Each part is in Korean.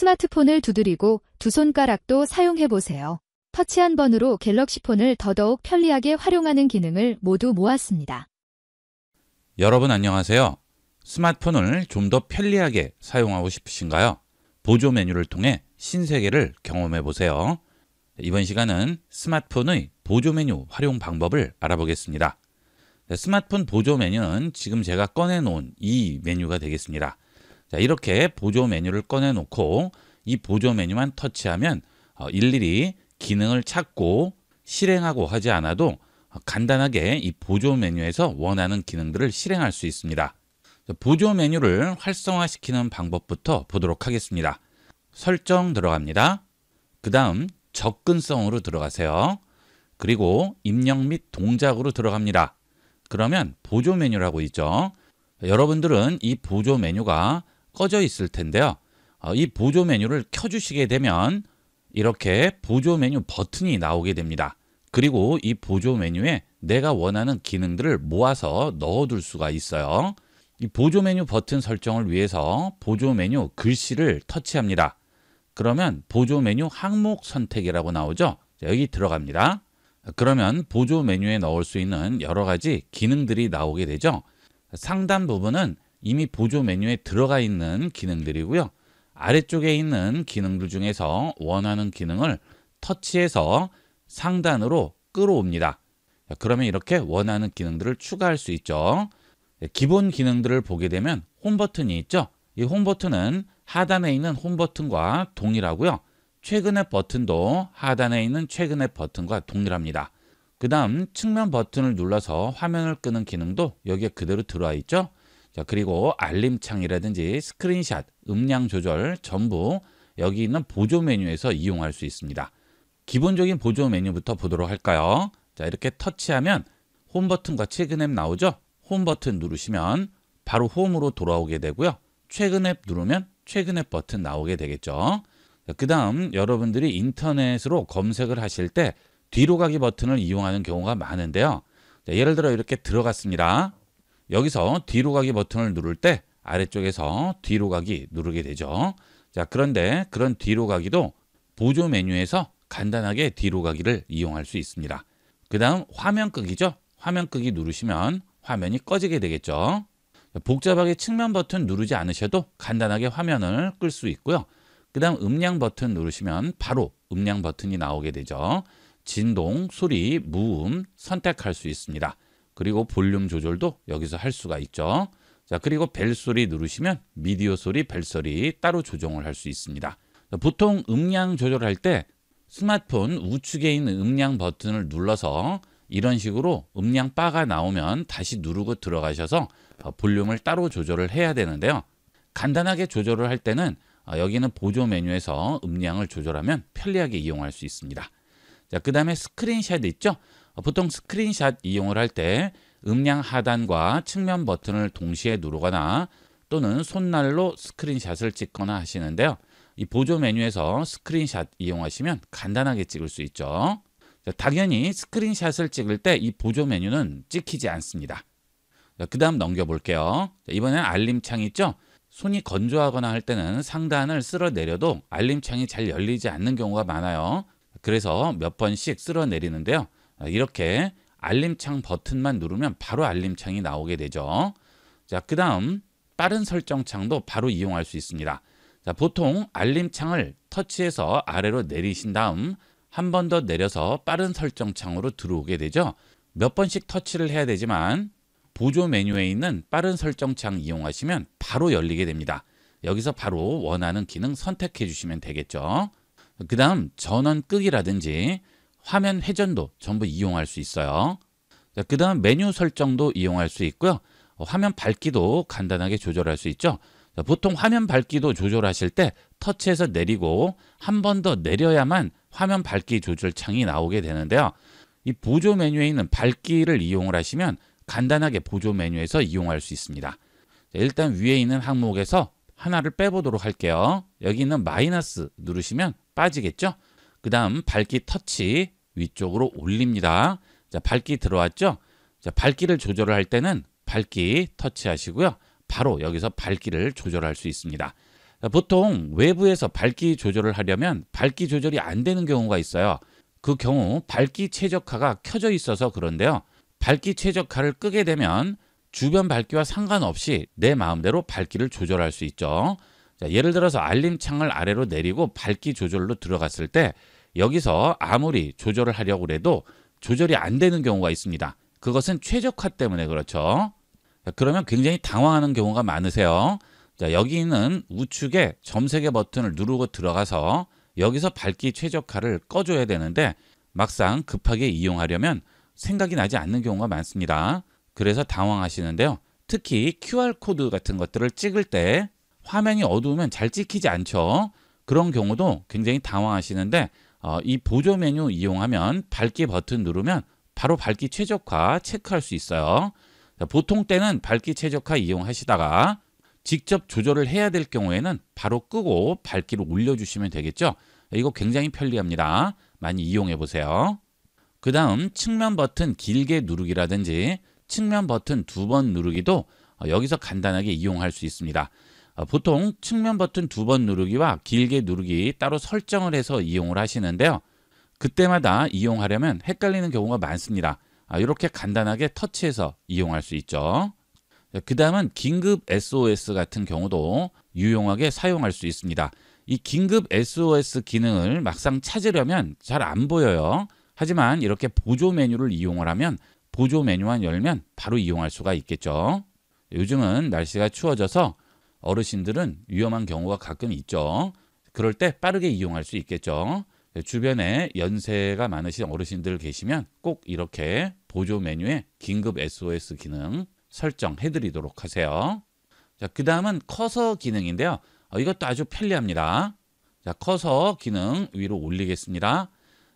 스마트폰을 두드리고 두 손가락도 사용해보세요. 터치 한 번으로 갤럭시 폰을 더더욱 편리하게 활용하는 기능을 모두 모았습니다. 여러분 안녕하세요. 스마트폰을 좀 더 편리하게 사용하고 싶으신가요? 보조 메뉴를 통해 신세계를 경험해 보세요. 이번 시간은 스마트폰의 보조 메뉴 활용 방법을 알아보겠습니다. 스마트폰 보조 메뉴는 지금 제가 꺼내 놓은 이 메뉴가 되겠습니다. 자, 이렇게 보조 메뉴를 꺼내 놓고 이 보조 메뉴만 터치하면 일일이 기능을 찾고 실행하고 하지 않아도 간단하게 이 보조 메뉴에서 원하는 기능들을 실행할 수 있습니다. 보조 메뉴를 활성화시키는 방법부터 보도록 하겠습니다. 설정 들어갑니다. 그 다음 접근성으로 들어가세요. 그리고 입력 및 동작으로 들어갑니다. 그러면 보조 메뉴라고 있죠. 여러분들은 이 보조 메뉴가 꺼져 있을 텐데요. 이 보조 메뉴를 켜주시게 되면 이렇게 보조 메뉴 버튼이 나오게 됩니다. 그리고 이 보조 메뉴에 내가 원하는 기능들을 모아서 넣어둘 수가 있어요. 이 보조 메뉴 버튼 설정을 위해서 보조 메뉴 글씨를 터치합니다. 그러면 보조 메뉴 항목 선택이라고 나오죠. 여기 들어갑니다. 그러면 보조 메뉴에 넣을 수 있는 여러 가지 기능들이 나오게 되죠. 상단 부분은 이미 보조 메뉴에 들어가 있는 기능들이고요. 아래쪽에 있는 기능들 중에서 원하는 기능을 터치해서 상단으로 끌어옵니다. 그러면 이렇게 원하는 기능들을 추가할 수 있죠. 기본 기능들을 보게 되면 홈 버튼이 있죠. 이 홈 버튼은 하단에 있는 홈 버튼과 동일하고요. 최근의 버튼도 하단에 있는 최근의 버튼과 동일합니다. 그 다음 측면 버튼을 눌러서 화면을 끄는 기능도 여기에 그대로 들어와 있죠. 자, 그리고 알림창이라든지 스크린샷, 음량 조절 전부 여기 있는 보조 메뉴에서 이용할 수 있습니다. 기본적인 보조 메뉴부터 보도록 할까요? 자, 이렇게 터치하면 홈 버튼과 최근 앱 나오죠? 홈 버튼 누르시면 바로 홈으로 돌아오게 되고요. 최근 앱 누르면 최근 앱 버튼 나오게 되겠죠. 그 다음 여러분들이 인터넷으로 검색을 하실 때 뒤로 가기 버튼을 이용하는 경우가 많은데요. 자, 예를 들어 이렇게 들어갔습니다. 여기서 뒤로 가기 버튼을 누를 때 아래쪽에서 뒤로 가기 누르게 되죠. 자, 그런데 그런 뒤로 가기도 보조 메뉴에서 간단하게 뒤로 가기를 이용할 수 있습니다. 그 다음 화면 끄기죠. 화면 끄기 누르시면 화면이 꺼지게 되겠죠. 복잡하게 측면 버튼 누르지 않으셔도 간단하게 화면을 끌 수 있고요. 그 다음 음량 버튼 누르시면 바로 음량 버튼이 나오게 되죠. 진동, 소리, 무음 선택할 수 있습니다. 그리고 볼륨 조절도 여기서 할 수가 있죠. 자, 그리고 벨소리 누르시면 미디어 소리, 벨소리 따로 조정을 할 수 있습니다. 보통 음량 조절할 때 스마트폰 우측에 있는 음량 버튼을 눌러서 이런 식으로 음량 바가 나오면 다시 누르고 들어가셔서 볼륨을 따로 조절을 해야 되는데요. 간단하게 조절을 할 때는 여기는 보조 메뉴에서 음량을 조절하면 편리하게 이용할 수 있습니다. 자, 그 다음에 스크린샷 있죠? 보통 스크린샷 이용을 할 때 음량 하단과 측면 버튼을 동시에 누르거나 또는 손날로 스크린샷을 찍거나 하시는데요. 이 보조 메뉴에서 스크린샷 이용하시면 간단하게 찍을 수 있죠. 자, 당연히 스크린샷을 찍을 때 이 보조 메뉴는 찍히지 않습니다. 그 다음 넘겨볼게요. 자, 이번엔 알림창 있죠? 손이 건조하거나 할 때는 상단을 쓸어내려도 알림창이 잘 열리지 않는 경우가 많아요. 그래서 몇 번씩 쓸어내리는데요. 이렇게 알림창 버튼만 누르면 바로 알림창이 나오게 되죠. 자, 그 다음 빠른 설정 창도 바로 이용할 수 있습니다. 자, 보통 알림창을 터치해서 아래로 내리신 다음 한 번 더 내려서 빠른 설정 창으로 들어오게 되죠. 몇 번씩 터치를 해야 되지만 보조 메뉴에 있는 빠른 설정 창 이용하시면 바로 열리게 됩니다. 여기서 바로 원하는 기능 선택해 주시면 되겠죠. 그 다음 전원 끄기라든지 화면 회전도 전부 이용할 수 있어요. 그 다음 메뉴 설정도 이용할 수 있고요. 화면 밝기도 간단하게 조절할 수 있죠. 보통 화면 밝기도 조절하실 때 터치해서 내리고 한 번 더 내려야만 화면 밝기 조절 창이 나오게 되는데요. 이 보조 메뉴에 있는 밝기를 이용을 하시면 간단하게 보조 메뉴에서 이용할 수 있습니다. 일단 위에 있는 항목에서 하나를 빼보도록 할게요. 여기 있는 마이너스 누르시면 빠지겠죠. 그 다음 밝기 터치 위쪽으로 올립니다. 자, 밝기 들어왔죠. 자, 밝기를 조절을 할 때는 밝기 터치하시고요. 바로 여기서 밝기를 조절할 수 있습니다. 보통 외부에서 밝기 조절을 하려면 밝기 조절이 안 되는 경우가 있어요. 그 경우 밝기 최적화가 켜져 있어서 그런데요. 밝기 최적화를 끄게 되면 주변 밝기와 상관없이 내 마음대로 밝기를 조절할 수 있죠. 자, 예를 들어서 알림창을 아래로 내리고 밝기 조절로 들어갔을 때 여기서 아무리 조절을 하려고 해도 조절이 안 되는 경우가 있습니다. 그것은 최적화 때문에 그렇죠. 자, 그러면 굉장히 당황하는 경우가 많으세요. 자, 여기 있는 우측에 점세개 버튼을 누르고 들어가서 여기서 밝기 최적화를 꺼줘야 되는데 막상 급하게 이용하려면 생각이 나지 않는 경우가 많습니다. 그래서 당황하시는데요. 특히 QR코드 같은 것들을 찍을 때 화면이 어두우면 잘 찍히지 않죠. 그런 경우도 굉장히 당황하시는데 이 보조 메뉴 이용하면 밝기 버튼 누르면 바로 밝기 최적화 체크할 수 있어요. 자, 보통 때는 밝기 최적화 이용하시다가 직접 조절을 해야 될 경우에는 바로 끄고 밝기를 올려주시면 되겠죠. 이거 굉장히 편리합니다. 많이 이용해 보세요. 그 다음 측면 버튼 길게 누르기라든지 측면 버튼 2번 누르기도 여기서 간단하게 이용할 수 있습니다. 보통 측면 버튼 2번 누르기와 길게 누르기 따로 설정을 해서 이용을 하시는데요. 그때마다 이용하려면 헷갈리는 경우가 많습니다. 이렇게 간단하게 터치해서 이용할 수 있죠. 그 다음은 긴급 SOS 같은 경우도 유용하게 사용할 수 있습니다. 이 긴급 SOS 기능을 막상 찾으려면 잘 안 보여요. 하지만 이렇게 보조 메뉴를 이용을 하면 보조 메뉴만 열면 바로 이용할 수가 있겠죠. 요즘은 날씨가 추워져서 어르신들은 위험한 경우가 가끔 있죠. 그럴 때 빠르게 이용할 수 있겠죠. 주변에 연세가 많으신 어르신들 계시면 꼭 이렇게 보조 메뉴에 긴급 SOS 기능 설정해 드리도록 하세요. 자, 그 다음은 커서 기능인데요. 이것도 아주 편리합니다. 자, 커서 기능 위로 올리겠습니다.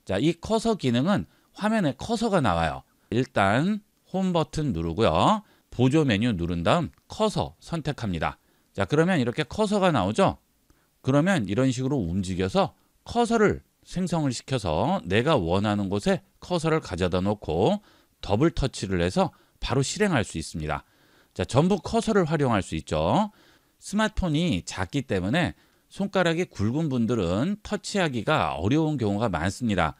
자, 이 커서 기능은 화면에 커서가 나와요. 일단 홈 버튼 누르고요. 보조 메뉴 누른 다음 커서 선택합니다. 자, 그러면 이렇게 커서가 나오죠. 그러면 이런 식으로 움직여서 커서를 생성을 시켜서 내가 원하는 곳에 커서를 가져다 놓고 더블 터치를 해서 바로 실행할 수 있습니다. 자, 전부 커서를 활용할 수 있죠. 스마트폰이 작기 때문에 손가락이 굵은 분들은 터치하기가 어려운 경우가 많습니다.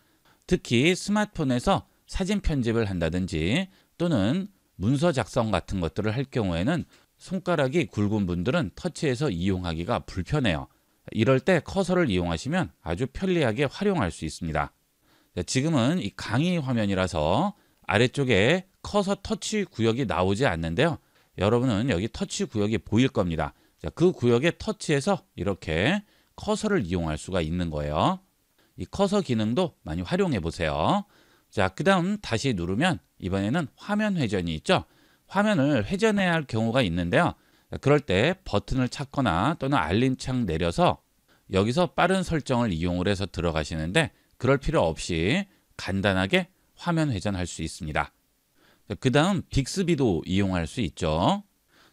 특히 스마트폰에서 사진 편집을 한다든지 또는 문서 작성 같은 것들을 할 경우에는 손가락이 굵은 분들은 터치해서 이용하기가 불편해요. 이럴 때 커서를 이용하시면 아주 편리하게 활용할 수 있습니다. 자, 지금은 이 강의 화면이라서 아래쪽에 커서 터치 구역이 나오지 않는데요. 여러분은 여기 터치 구역이 보일 겁니다. 자, 그 구역에 터치해서 이렇게 커서를 이용할 수가 있는 거예요. 이 커서 기능도 많이 활용해 보세요. 자, 그 다음 다시 누르면 이번에는 화면 회전이 있죠. 화면을 회전해야 할 경우가 있는데요. 자, 그럴 때 버튼을 찾거나 또는 알림창 내려서 여기서 빠른 설정을 이용을 해서 들어가시는데 그럴 필요 없이 간단하게 화면 회전할 수 있습니다. 그 다음 빅스비도 이용할 수 있죠.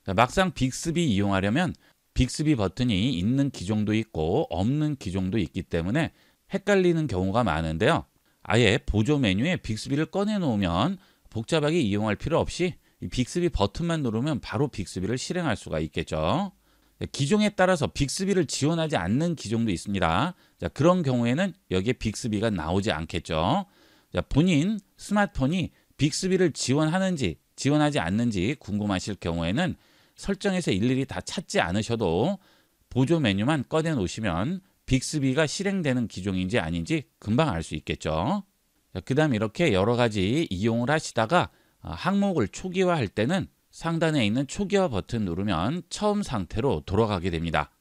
자, 막상 빅스비 이용하려면 빅스비 버튼이 있는 기종도 있고 없는 기종도 있기 때문에 헷갈리는 경우가 많은데요. 아예 보조 메뉴에 빅스비를 꺼내 놓으면 복잡하게 이용할 필요 없이 이 빅스비 버튼만 누르면 바로 빅스비를 실행할 수가 있겠죠. 기종에 따라서 빅스비를 지원하지 않는 기종도 있습니다. 자, 그런 경우에는 여기에 빅스비가 나오지 않겠죠. 자, 본인 스마트폰이 빅스비를 지원하는지 지원하지 않는지 궁금하실 경우에는 설정에서 일일이 다 찾지 않으셔도 보조 메뉴만 꺼내 놓으시면 빅스비가 실행되는 기종인지 아닌지 금방 알 수 있겠죠. 그 다음 이렇게 여러 가지 이용을 하시다가 항목을 초기화할 때는 상단에 있는 초기화 버튼 누르면 처음 상태로 돌아가게 됩니다.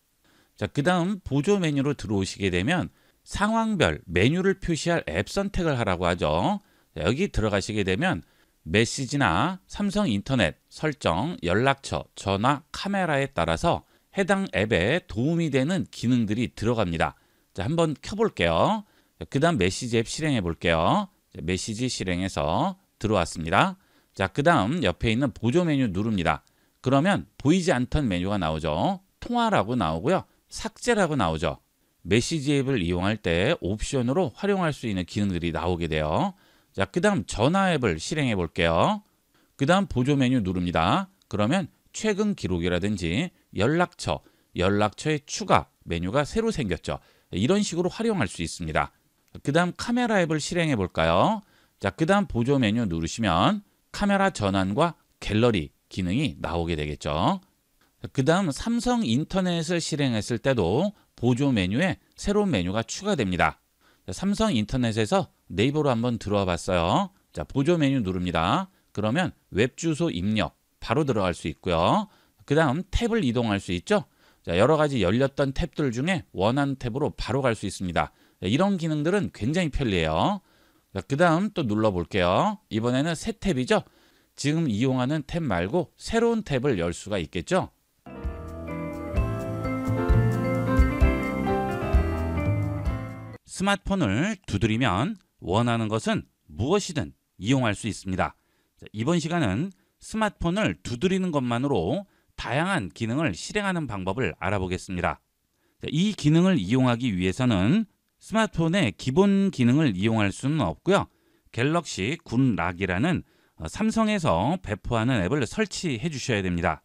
자, 그 다음 보조 메뉴로 들어오시게 되면 상황별 메뉴를 표시할 앱 선택을 하라고 하죠. 자, 여기 들어가시게 되면 메시지나 삼성 인터넷, 설정, 연락처, 전화, 카메라에 따라서 해당 앱에 도움이 되는 기능들이 들어갑니다. 자, 한번 켜볼게요. 그 다음 메시지 앱 실행해 볼게요. 자, 메시지 실행해서 들어왔습니다. 자, 그 다음 옆에 있는 보조 메뉴 누릅니다. 그러면 보이지 않던 메뉴가 나오죠. 통화라고 나오고요. 삭제라고 나오죠. 메시지 앱을 이용할 때 옵션으로 활용할 수 있는 기능들이 나오게 돼요. 자, 그 다음 전화 앱을 실행해 볼게요. 그 다음 보조 메뉴 누릅니다. 그러면 최근 기록이라든지 연락처, 연락처의 추가 메뉴가 새로 생겼죠. 이런 식으로 활용할 수 있습니다. 그 다음 카메라 앱을 실행해 볼까요? 자, 그 다음 보조 메뉴 누르시면 카메라 전환과 갤러리 기능이 나오게 되겠죠. 그 다음 삼성 인터넷을 실행했을 때도 보조 메뉴에 새로운 메뉴가 추가됩니다. 삼성 인터넷에서 네이버로 한번 들어와 봤어요. 자, 보조 메뉴 누릅니다. 그러면 웹 주소 입력 바로 들어갈 수 있고요. 그 다음 탭을 이동할 수 있죠. 자, 여러 가지 열렸던 탭들 중에 원하는 탭으로 바로 갈 수 있습니다. 이런 기능들은 굉장히 편리해요. 그 다음 또 눌러볼게요. 이번에는 새 탭이죠. 지금 이용하는 탭 말고 새로운 탭을 열 수가 있겠죠. 스마트폰을 두드리면 원하는 것은 무엇이든 이용할 수 있습니다. 이번 시간은 스마트폰을 두드리는 것만으로 다양한 기능을 실행하는 방법을 알아보겠습니다. 이 기능을 이용하기 위해서는 스마트폰의 기본 기능을 이용할 수는 없고요. 갤럭시 굿락이라는 삼성에서 배포하는 앱을 설치해 주셔야 됩니다.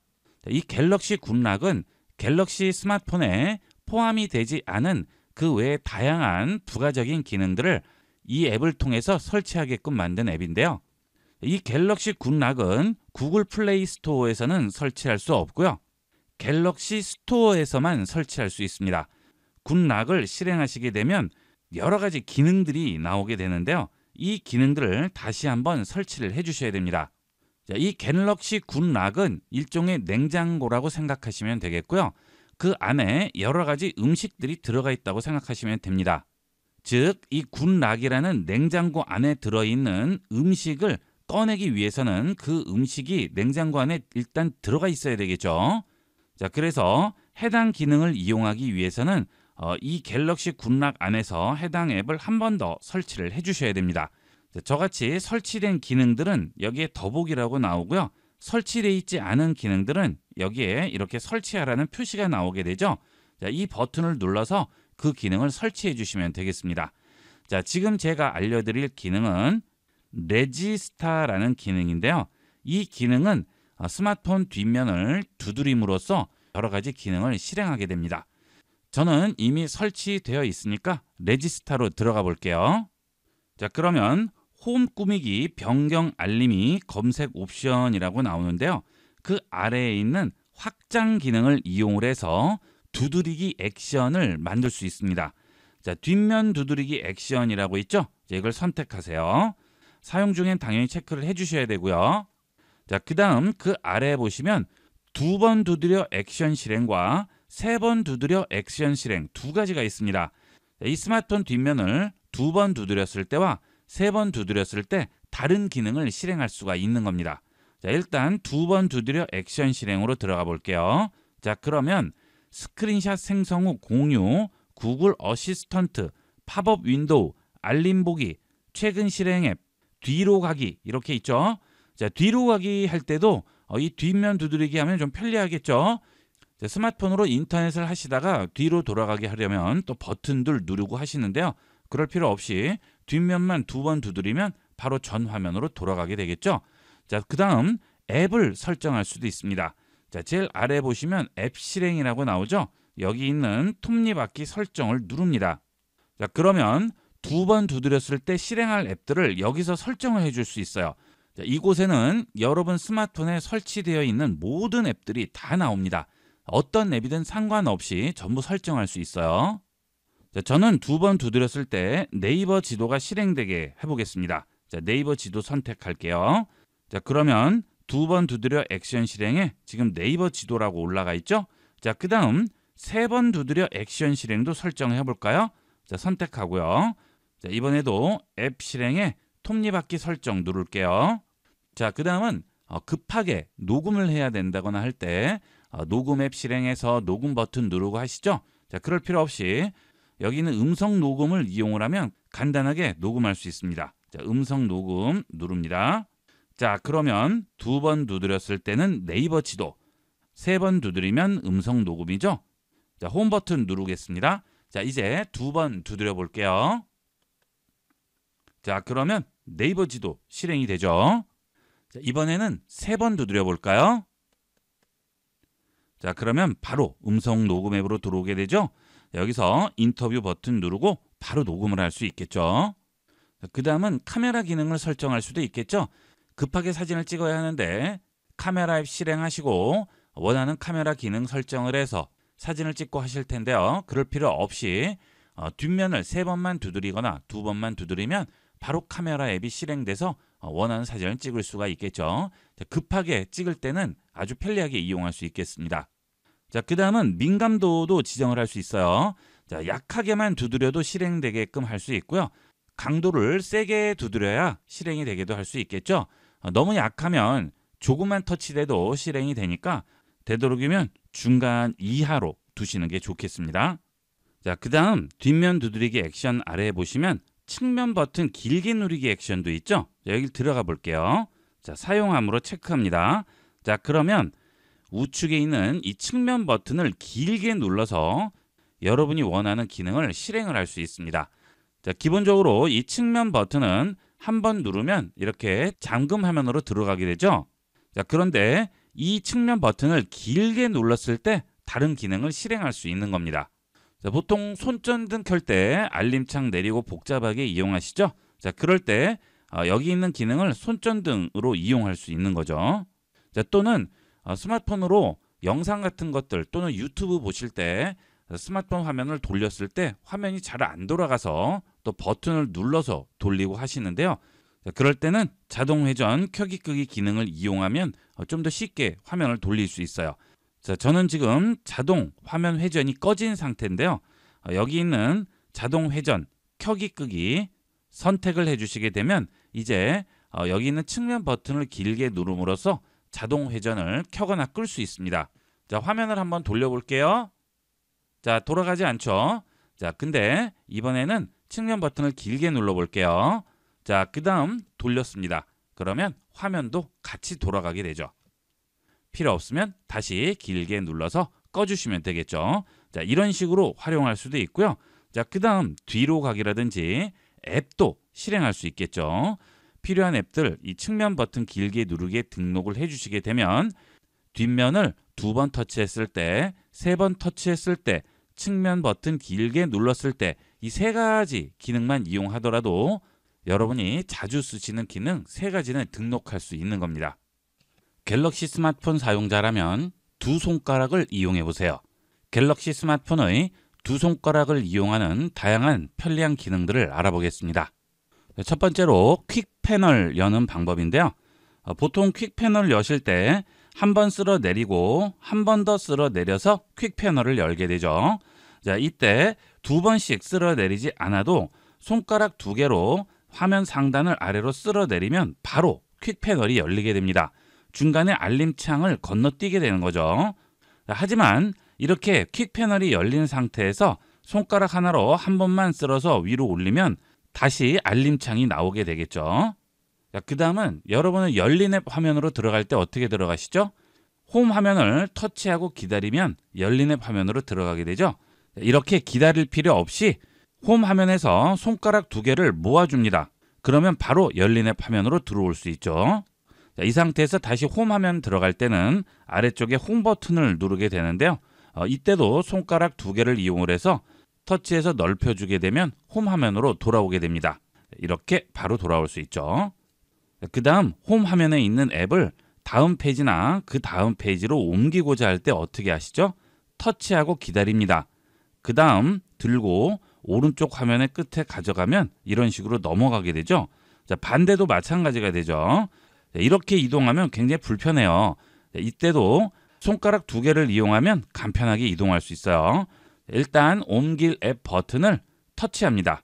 이 갤럭시 굿락은 갤럭시 스마트폰에 포함이 되지 않은 그 외에 다양한 부가적인 기능들을 이 앱을 통해서 설치하게끔 만든 앱인데요. 이 갤럭시 굿락은 구글 플레이 스토어에서는 설치할 수 없고요. 갤럭시 스토어에서만 설치할 수 있습니다. 굿락을 실행하시게 되면 여러 가지 기능들이 나오게 되는데요. 이 기능들을 다시 한번 설치를 해 주셔야 됩니다. 자, 이 갤럭시 굿락은 일종의 냉장고라고 생각하시면 되겠고요. 그 안에 여러 가지 음식들이 들어가 있다고 생각하시면 됩니다. 즉, 이 굿락이라는 냉장고 안에 들어있는 음식을 꺼내기 위해서는 그 음식이 냉장고 안에 일단 들어가 있어야 되겠죠. 자, 그래서 해당 기능을 이용하기 위해서는 이 갤럭시 굿락 안에서 해당 앱을 한 번 더 설치를 해 주셔야 됩니다. 자, 저같이 설치된 기능들은 여기에 더보기라고 나오고요. 설치되어 있지 않은 기능들은 여기에 이렇게 설치하라는 표시가 나오게 되죠. 자, 이 버튼을 눌러서 그 기능을 설치해 주시면 되겠습니다. 자, 지금 제가 알려드릴 기능은 레지스타라는 기능인데요. 이 기능은 스마트폰 뒷면을 두드림으로써 여러 가지 기능을 실행하게 됩니다. 저는 이미 설치되어 있으니까 레지스타로 들어가 볼게요. 자, 그러면 홈 꾸미기 변경 알림이 검색 옵션이라고 나오는데요. 그 아래에 있는 확장 기능을 이용을 해서 두드리기 액션을 만들 수 있습니다. 자, 뒷면 두드리기 액션이라고 있죠? 자, 이걸 선택하세요. 사용 중엔 당연히 체크를 해주셔야 되고요. 자, 그 다음 그 아래에 보시면 2번 두드려 액션 실행과 3번 두드려 액션 실행 두 가지가 있습니다. 자, 이 스마트폰 뒷면을 2번 두드렸을 때와 3번 두드렸을 때 다른 기능을 실행할 수가 있는 겁니다. 자, 일단 2번 두드려 액션 실행으로 들어가 볼게요. 자, 그러면 스크린샷 생성 후 공유, 구글 어시스턴트, 팝업 윈도우, 알림 보기, 최근 실행 앱, 뒤로 가기 이렇게 있죠. 자, 뒤로 가기 할 때도 이 뒷면 두드리기 하면 좀 편리하겠죠. 자, 스마트폰으로 인터넷을 하시다가 뒤로 돌아가게 하려면 또 버튼들 누르고 하시는데요. 그럴 필요 없이 뒷면만 2번 두드리면 바로 전 화면으로 돌아가게 되겠죠. 자, 그 다음 앱을 설정할 수도 있습니다. 자, 제일 아래 보시면 앱 실행이라고 나오죠. 여기 있는 톱니바퀴 설정을 누릅니다. 자, 그러면 2번 두드렸을 때 실행할 앱들을 여기서 설정을 해줄 수 있어요. 자, 이곳에는 여러분 스마트폰에 설치되어 있는 모든 앱들이 다 나옵니다. 어떤 앱이든 상관없이 전부 설정할 수 있어요. 자, 저는 2번 두드렸을 때 네이버 지도가 실행되게 해보겠습니다. 자, 네이버 지도 선택할게요. 자, 그러면 2번 두드려 액션 실행에 지금 네이버 지도라고 올라가 있죠? 자, 그 다음 3번 두드려 액션 실행도 설정해 볼까요? 자, 선택하고요. 자, 이번에도 앱 실행에 톱니바퀴 설정 누를게요. 자, 그 다음은 급하게 녹음을 해야 된다거나 할 때 녹음 앱 실행해서 녹음 버튼 누르고 하시죠. 자, 그럴 필요 없이 여기는 음성 녹음을 이용을 하면 간단하게 녹음할 수 있습니다. 자, 음성 녹음 누릅니다. 자, 그러면 2번 두드렸을 때는 네이버 지도, 3번 두드리면 음성 녹음이죠. 자, 홈 버튼 누르겠습니다. 자, 이제 2번 두드려 볼게요. 자, 그러면 네이버 지도 실행이 되죠. 자, 이번에는 3번 두드려 볼까요? 자, 그러면 바로 음성 녹음 앱으로 들어오게 되죠. 여기서 인터뷰 버튼 누르고 바로 녹음을 할 수 있겠죠. 그 다음은 카메라 기능을 설정할 수도 있겠죠. 급하게 사진을 찍어야 하는데 카메라 앱 실행하시고 원하는 카메라 기능 설정을 해서 사진을 찍고 하실 텐데요. 그럴 필요 없이 뒷면을 3번만 두드리거나 2번만 두드리면 바로 카메라 앱이 실행돼서 원하는 사진을 찍을 수가 있겠죠. 자, 급하게 찍을 때는 아주 편리하게 이용할 수 있겠습니다. 자, 그 다음은 민감도도 지정을 할 수 있어요. 자, 약하게만 두드려도 실행되게끔 할 수 있고요. 강도를 세게 두드려야 실행이 되게도 할 수 있겠죠. 너무 약하면 조금만 터치돼도 실행이 되니까 되도록이면 중간 이하로 두시는 게 좋겠습니다. 자, 그 다음 뒷면 두드리기 액션 아래에 보시면 측면 버튼 길게 누르기 액션도 있죠. 자, 여기 들어가 볼게요. 자, 사용함으로 체크합니다. 자, 그러면 우측에 있는 이 측면 버튼을 길게 눌러서 여러분이 원하는 기능을 실행을 할 수 있습니다. 자, 기본적으로 이 측면 버튼은 한번 누르면 이렇게 잠금 화면으로 들어가게 되죠. 자, 그런데 이 측면 버튼을 길게 눌렀을 때 다른 기능을 실행할 수 있는 겁니다. 자, 보통 손전등 켤 때 알림창 내리고 복잡하게 이용하시죠. 자, 그럴 때 여기 있는 기능을 손전등으로 이용할 수 있는 거죠. 자, 또는 스마트폰으로 영상 같은 것들 또는 유튜브 보실 때 스마트폰 화면을 돌렸을 때 화면이 잘 안 돌아가서 또 버튼을 눌러서 돌리고 하시는데요. 자, 그럴 때는 자동 회전 켜기 끄기 기능을 이용하면 좀 더 쉽게 화면을 돌릴 수 있어요. 자, 저는 지금 자동 화면 회전이 꺼진 상태인데요. 여기 있는 자동 회전 켜기 끄기 선택을 해주시게 되면 이제 여기 있는 측면 버튼을 길게 누름으로써 자동 회전을 켜거나 끌 수 있습니다. 자, 화면을 한번 돌려볼게요. 자, 돌아가지 않죠. 자, 근데 이번에는 측면 버튼을 길게 눌러볼게요. 자, 그 다음 돌렸습니다. 그러면 화면도 같이 돌아가게 되죠. 필요 없으면 다시 길게 눌러서 꺼주시면 되겠죠. 자, 이런 식으로 활용할 수도 있고요. 자, 그 다음 뒤로 가기라든지 앱도 실행할 수 있겠죠. 필요한 앱들 이 측면 버튼 길게 누르게 등록을 해주시게 되면 뒷면을 2번 터치했을 때, 3번 터치했을 때, 측면 버튼 길게 눌렀을 때 이 3가지 기능만 이용하더라도 여러분이 자주 쓰시는 기능 3가지는 등록할 수 있는 겁니다. 갤럭시 스마트폰 사용자라면 2손가락을 이용해 보세요. 갤럭시 스마트폰의 2손가락을 이용하는 다양한 편리한 기능들을 알아보겠습니다. 첫 번째로 퀵 패널 여는 방법인데요. 보통 퀵 패널을 여실 때 한 번 쓸어 내리고 한 번 더 쓸어 내려서 퀵 패널을 열게 되죠. 자, 이때 2번씩 쓸어 내리지 않아도 손가락 2개로 화면 상단을 아래로 쓸어 내리면 바로 퀵 패널이 열리게 됩니다. 중간에 알림창을 건너뛰게 되는 거죠. 하지만 이렇게 퀵 패널이 열린 상태에서 손가락 하나로 한 번만 쓸어서 위로 올리면 다시 알림창이 나오게 되겠죠. 그 다음은 여러분은 열린 앱 화면으로 들어갈 때 어떻게 들어가시죠? 홈 화면을 터치하고 기다리면 열린 앱 화면으로 들어가게 되죠. 이렇게 기다릴 필요 없이 홈 화면에서 손가락 2개를 모아줍니다. 그러면 바로 열린 앱 화면으로 들어올 수 있죠. 이 상태에서 다시 홈 화면 들어갈 때는 아래쪽에 홈 버튼을 누르게 되는데요. 이때도 손가락 2개를 이용을 해서 터치해서 넓혀주게 되면 홈 화면으로 돌아오게 됩니다. 이렇게 바로 돌아올 수 있죠. 그 다음 홈 화면에 있는 앱을 다음 페이지나 그 다음 페이지로 옮기고자 할 때 어떻게 하시죠? 터치하고 기다립니다. 그 다음 들고 오른쪽 화면의 끝에 가져가면 이런 식으로 넘어가게 되죠. 자, 반대도 마찬가지가 되죠. 이렇게 이동하면 굉장히 불편해요. 이때도 손가락 2개를 이용하면 간편하게 이동할 수 있어요. 일단 옮길 앱 버튼을 터치합니다.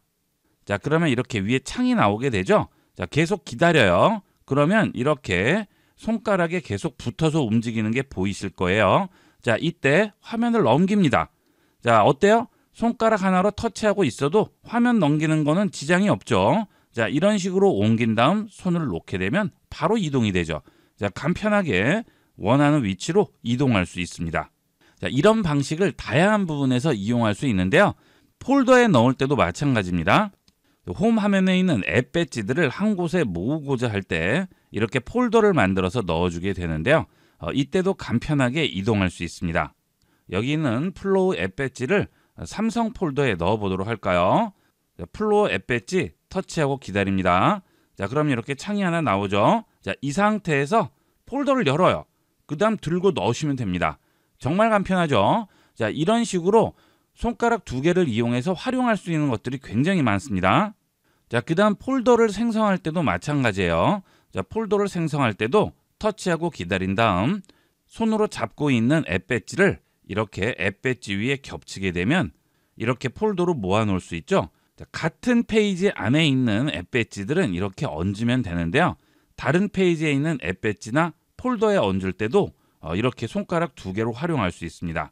자, 그러면 이렇게 위에 창이 나오게 되죠. 자, 계속 기다려요. 그러면 이렇게 손가락에 계속 붙어서 움직이는 게 보이실 거예요. 자, 이때 화면을 넘깁니다. 자, 어때요? 손가락 하나로 터치하고 있어도 화면 넘기는 거는 지장이 없죠. 자, 이런 식으로 옮긴 다음 손을 놓게 되면 바로 이동이 되죠. 자, 간편하게 원하는 위치로 이동할 수 있습니다. 자, 이런 방식을 다양한 부분에서 이용할 수 있는데요. 폴더에 넣을 때도 마찬가지입니다. 홈 화면에 있는 앱 배지들을 한 곳에 모으고자 할 때 이렇게 폴더를 만들어서 넣어주게 되는데요. 이때도 간편하게 이동할 수 있습니다. 여기 있는 플로우 앱 배지를 삼성 폴더에 넣어 보도록 할까요? 자, 플로우 앱 배지 터치하고 기다립니다. 자, 그럼 이렇게 창이 하나 나오죠. 자, 이 상태에서 폴더를 열어요. 그 다음 들고 넣으시면 됩니다. 정말 간편하죠. 자, 이런 식으로 손가락 2개를 이용해서 활용할 수 있는 것들이 굉장히 많습니다. 자, 그 다음 폴더를 생성할 때도 마찬가지예요. 자, 폴더를 생성할 때도 터치하고 기다린 다음 손으로 잡고 있는 앱 배지를 이렇게 앱 배지 위에 겹치게 되면 이렇게 폴더로 모아 놓을 수 있죠. 자, 같은 페이지 안에 있는 앱 배지들은 이렇게 얹으면 되는데요. 다른 페이지에 있는 앱 배지나 폴더에 얹을 때도 이렇게 손가락 2개로 활용할 수 있습니다.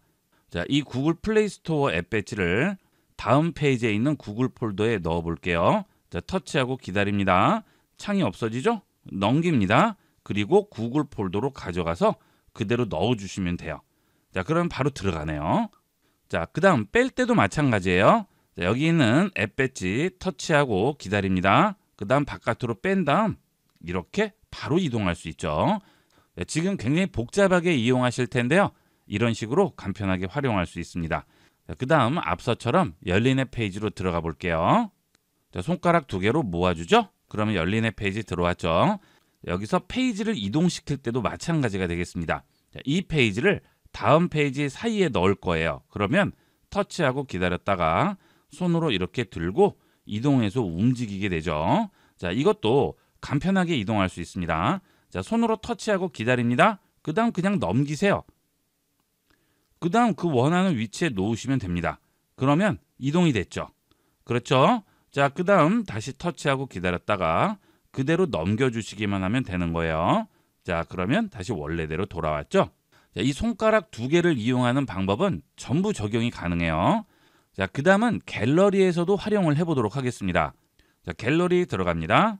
자, 이 구글 플레이 스토어 앱 배지를 다음 페이지에 있는 구글 폴더에 넣어 볼게요. 자, 터치하고 기다립니다. 창이 없어지죠? 넘깁니다. 그리고 구글 폴더로 가져가서 그대로 넣어 주시면 돼요. 자, 그럼 바로 들어가네요. 자, 그 다음 뺄 때도 마찬가지예요. 자, 여기 있는 앱 배지 터치하고 기다립니다. 그 다음 바깥으로 뺀 다음 이렇게 바로 이동할 수 있죠. 자, 지금 굉장히 복잡하게 이용하실 텐데요. 이런 식으로 간편하게 활용할 수 있습니다. 그 다음 앞서처럼 열린 앱 페이지로 들어가 볼게요. 자, 손가락 2개로 모아주죠. 그러면 열린 앱 페이지 들어왔죠. 여기서 페이지를 이동시킬 때도 마찬가지가 되겠습니다. 자, 이 페이지를 다음 페이지 사이에 넣을 거예요. 그러면 터치하고 기다렸다가 손으로 이렇게 들고 이동해서 움직이게 되죠. 자, 이것도 간편하게 이동할 수 있습니다. 자, 손으로 터치하고 기다립니다. 그 다음 그냥 넘기세요. 그 다음 그 원하는 위치에 놓으시면 됩니다. 그러면 이동이 됐죠. 그렇죠? 자, 그 다음 다시 터치하고 기다렸다가 그대로 넘겨주시기만 하면 되는 거예요. 자, 그러면 다시 원래대로 돌아왔죠. 자, 이 손가락 2개를 이용하는 방법은 전부 적용이 가능해요. 자, 그 다음은 갤러리에서도 활용을 해보도록 하겠습니다. 자, 갤러리 들어갑니다. 자,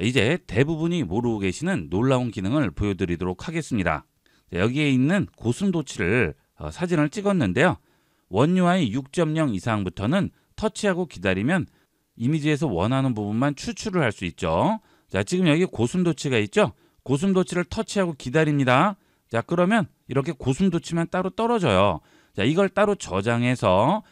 이제 대부분이 모르고 계시는 놀라운 기능을 보여드리도록 하겠습니다. 자, 여기에 있는 고슴도치를 사진을 찍었는데요. 원 UI 6.0 이상부터는 터치하고 기다리면 이미지에서 원하는 부분만 추출을 할 수 있죠. 자, 지금 여기 고슴도치가 있죠. 고슴도치를 터치하고 기다립니다. 자, 그러면 이렇게 고슴도치만 따로 떨어져요. 자, 이걸 따로 저장해서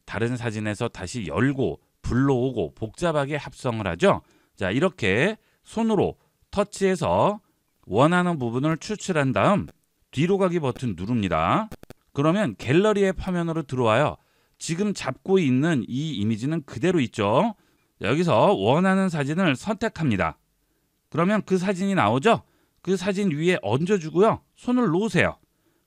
다른 사진에서 다시 열고 불러오고 복잡하게 합성을 하죠. 자, 이렇게 손으로 터치해서 원하는 부분을 추출한 다음 뒤로 가기 버튼 누릅니다. 그러면 갤러리 앱 화면으로 들어와요. 지금 잡고 있는 이 이미지는 그대로 있죠. 자, 여기서 원하는 사진을 선택합니다. 그러면 그 사진이 나오죠. 그 사진 위에 얹어주고요. 손을 놓으세요.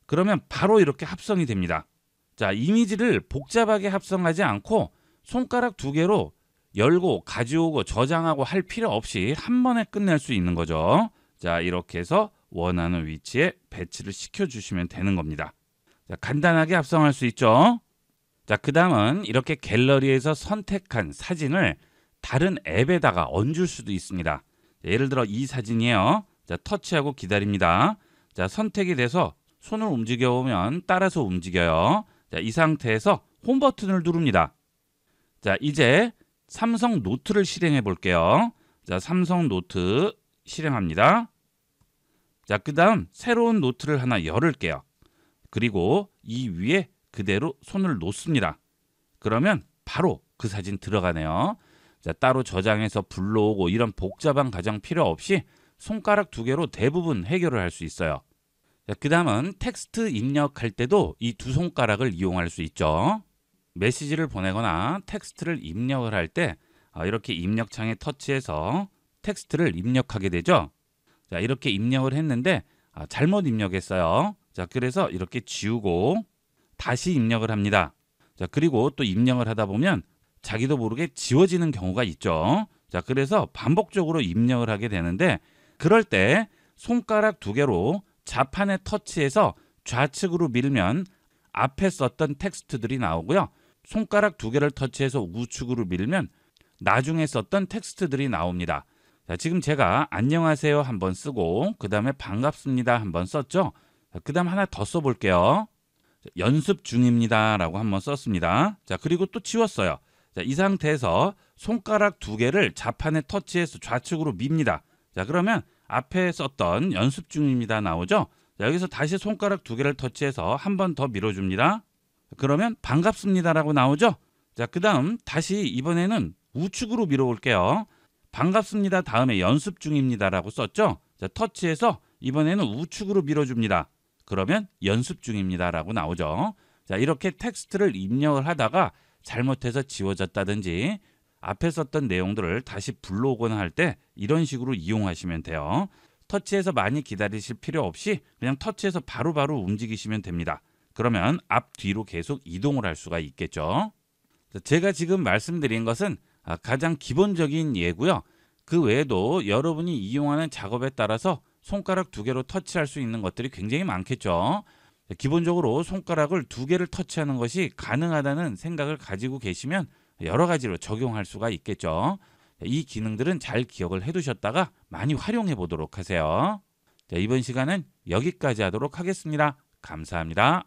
그러면 바로 이렇게 합성이 됩니다. 자, 이미지를 복잡하게 합성하지 않고 손가락 2개로 열고 가져오고 저장하고 할 필요 없이 한 번에 끝낼 수 있는 거죠. 자, 이렇게 해서 원하는 위치에 배치를 시켜주시면 되는 겁니다. 자, 간단하게 합성할 수 있죠. 자, 그 다음은 이렇게 갤러리에서 선택한 사진을 다른 앱에다가 얹을 수도 있습니다. 자, 예를 들어 이 사진이에요. 자, 터치하고 기다립니다. 자, 선택이 돼서 손을 움직여 보면 따라서 움직여요. 자, 이 상태에서 홈 버튼을 누릅니다. 자, 이제 삼성 노트를 실행해 볼게요. 자, 삼성 노트 실행합니다. 자, 그 다음 새로운 노트를 하나 열을게요. 그리고 이 위에 그대로 손을 놓습니다. 그러면 바로 그 사진 들어가네요. 자, 따로 저장해서 불러오고 이런 복잡한 과정 필요 없이 손가락 2개로 대부분 해결을 할 수 있어요. 자, 그 다음은 텍스트 입력할 때도 이 2 손가락을 이용할 수 있죠. 메시지를 보내거나 텍스트를 입력을 할 때 이렇게 입력창에 터치해서 텍스트를 입력하게 되죠. 자, 이렇게 입력을 했는데 잘못 입력했어요. 자, 그래서 이렇게 지우고 다시 입력을 합니다. 자, 그리고 또 입력을 하다 보면 자기도 모르게 지워지는 경우가 있죠. 자, 그래서 반복적으로 입력을 하게 되는데 그럴 때 손가락 2개로 자판에 터치해서 좌측으로 밀면 앞에 썼던 텍스트들이 나오고요. 손가락 2개를 터치해서 우측으로 밀면 나중에 썼던 텍스트들이 나옵니다. 자, 지금 제가 안녕하세요 한번 쓰고 그 다음에 반갑습니다 한번 썼죠. 그 다음 하나 더 써볼게요. 연습 중입니다 라고 한번 썼습니다. 자, 그리고 또 지웠어요. 자, 이 상태에서 손가락 2개를 자판에 터치해서 좌측으로 밉니다. 자, 그러면 앞에 썼던 연습 중입니다 나오죠. 자, 여기서 다시 손가락 2개를 터치해서 한 번 더 밀어줍니다. 그러면 반갑습니다라고 나오죠. 자, 그 다음 다시 이번에는 우측으로 밀어올게요. 반갑습니다 다음에 연습 중입니다라고 썼죠. 자, 터치해서 이번에는 우측으로 밀어줍니다. 그러면 연습 중입니다라고 나오죠. 자, 이렇게 텍스트를 입력을 하다가 잘못해서 지워졌다든지 앞에 썼던 내용들을 다시 불러오거나 할 때 이런 식으로 이용하시면 돼요. 터치해서 많이 기다리실 필요 없이 그냥 터치해서 바로바로 움직이시면 됩니다. 그러면 앞뒤로 계속 이동을 할 수가 있겠죠. 제가 지금 말씀드린 것은 가장 기본적인 예고요. 그 외에도 여러분이 이용하는 작업에 따라서 손가락 2개로 터치할 수 있는 것들이 굉장히 많겠죠. 기본적으로 손가락을 2개를 터치하는 것이 가능하다는 생각을 가지고 계시면 여러 가지로 적용할 수가 있겠죠. 이 기능들은 잘 기억을 해두셨다가 많이 활용해 보도록 하세요. 자, 이번 시간은 여기까지 하도록 하겠습니다. 감사합니다.